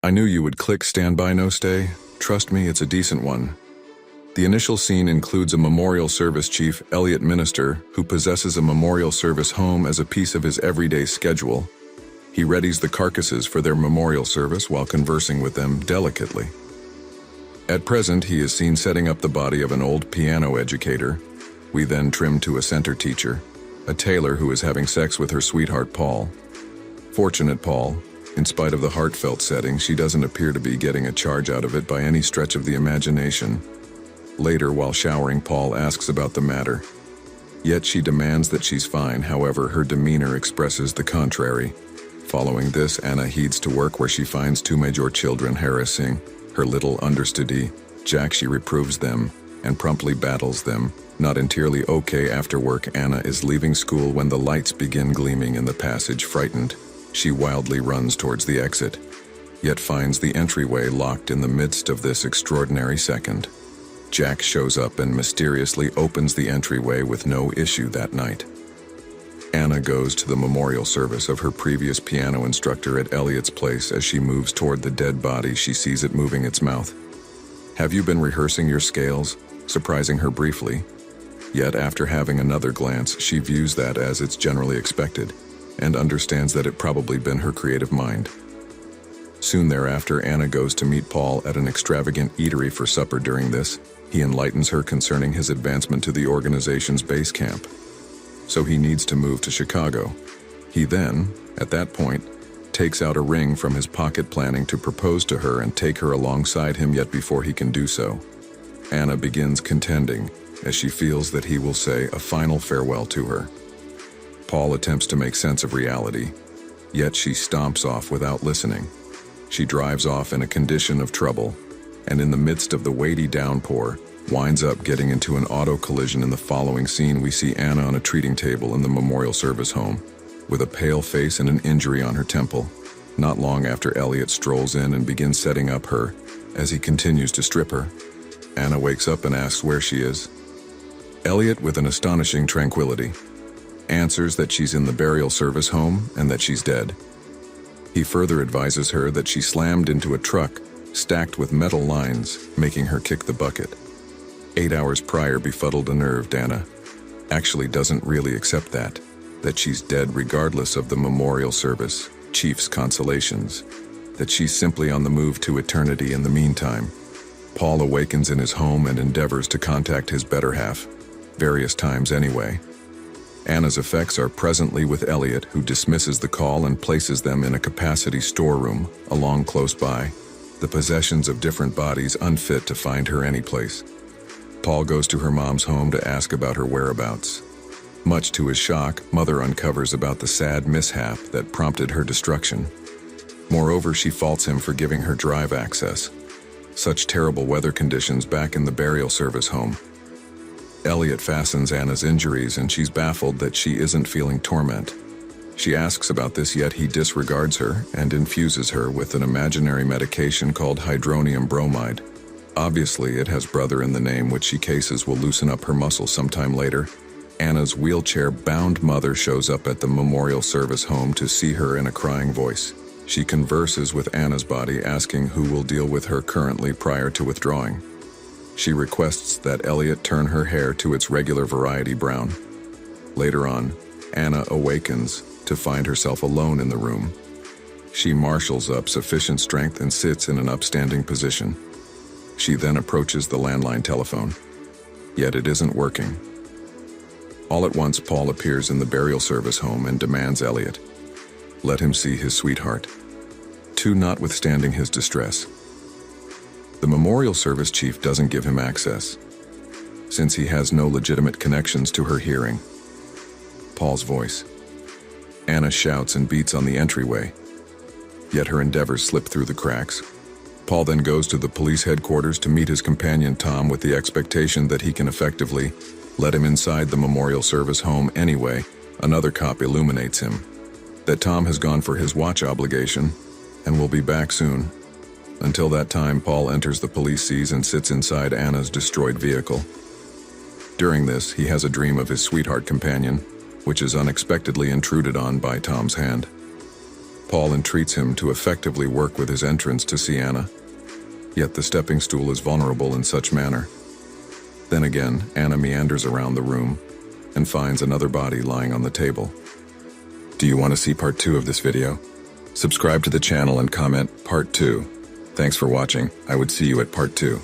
I knew you would click Stand By No Stay. Trust me, it's a decent one. The initial scene includes a memorial service chief, Elliot Minister, who possesses a memorial service home as a piece of his everyday schedule. He readies the carcasses for their memorial service while conversing with them delicately. At present, he is seen setting up the body of an old piano educator. We then trim to a center teacher, a tailor who is having sex with her sweetheart Paul. Fortunate Paul, in spite of the heartfelt setting, she doesn't appear to be getting a charge out of it by any stretch of the imagination. Later, while showering, Paul asks about the matter. Yet she demands that she's fine, however, her demeanor expresses the contrary. Following this, Anna heeds to work where she finds two major children harassing her little understudy, Jack. She reproves them and promptly battles them. Not entirely okay after work, Anna is leaving school when the lights begin gleaming in the passage. Frightened, she wildly runs towards the exit, yet finds the entryway locked in the midst of this extraordinary second. Jack shows up and mysteriously opens the entryway with no issue that night. Anna goes to the memorial service of her previous piano instructor at Elliot's place. As she moves toward the dead body, she sees it moving its mouth. "Have you been rehearsing your scales?" surprising her briefly. Yet after having another glance, she views that as it's generally expected, and understands that it probably been her creative mind. Soon thereafter, Anna goes to meet Paul at an extravagant eatery for supper. During this, he enlightens her concerning his advancement to the organization's base camp. So he needs to move to Chicago. He then, at that point, takes out a ring from his pocket, planning to propose to her and take her alongside him. Yet before he can do so, Anna begins contending, as she feels that he will say a final farewell to her. Paul attempts to make sense of reality, yet she stomps off without listening. She drives off in a condition of trouble, and in the midst of the weighty downpour, winds up getting into an auto collision. In the following scene, we see Anna on a treating table in the memorial service home, with a pale face and an injury on her temple. Not long after, Elliot strolls in and begins setting up her, as he continues to strip her. Anna wakes up and asks where she is. Elliot, with an astonishing tranquility, answers that she's in the burial service home and that she's dead. He further advises her that she slammed into a truck stacked with metal lines, making her kick the bucket. 8 hours prior, befuddled, unnerved Anna actually doesn't really accept that she's dead regardless of the memorial service chief's consolations, that she's simply on the move to eternity. In the meantime, Paul awakens in his home and endeavors to contact his better half, various times anyway. Anna's effects are presently with Elliot, who dismisses the call and places them in a capacity storeroom along close by, the possessions of different bodies unfit to find her any place. Paul goes to her mom's home to ask about her whereabouts. Much to his shock, Mother uncovers about the sad mishap that prompted her destruction. Moreover, she faults him for giving her drive access. Such terrible weather conditions back in the burial service home. Elliot fastens Anna's injuries, and she's baffled that she isn't feeling torment. She asks about this, yet he disregards her and infuses her with an imaginary medication called hydronium bromide. Obviously, it has brother in the name, which she cases will loosen up her muscles. Sometime later, Anna's wheelchair-bound mother shows up at the memorial service home to see her in a crying voice. She converses with Anna's body, asking who will deal with her currently prior to withdrawing. She requests that Elliot turn her hair to its regular variety brown. Later on, Anna awakens to find herself alone in the room. She marshals up sufficient strength and sits in an upstanding position. She then approaches the landline telephone, yet it isn't working. All at once, Paul appears in the burial service home and demands Elliot let him see his sweetheart. Notwithstanding his distress, the memorial service chief doesn't give him access, since he has no legitimate connections to her hearing Paul's voice. Anna shouts and beats on the entryway, yet her endeavors slip through the cracks. Paul then goes to the police headquarters to meet his companion Tom, with the expectation that he can effectively let him inside the memorial service home anyway. Another cop illuminates him that Tom has gone for his watch obligation and will be back soon. Until that time, Paul enters the police sees and sits inside Anna's destroyed vehicle. During this, he has a dream of his sweetheart companion, which is unexpectedly intruded on by Tom's hand. Paul entreats him to effectively work with his entrance to see Anna. Yet the stepping stool is vulnerable in such manner. Then again, Anna meanders around the room and finds another body lying on the table. Do you want to see part 2 of this video? Subscribe to the channel and comment part 2. Thanks for watching. I would see you at part 2.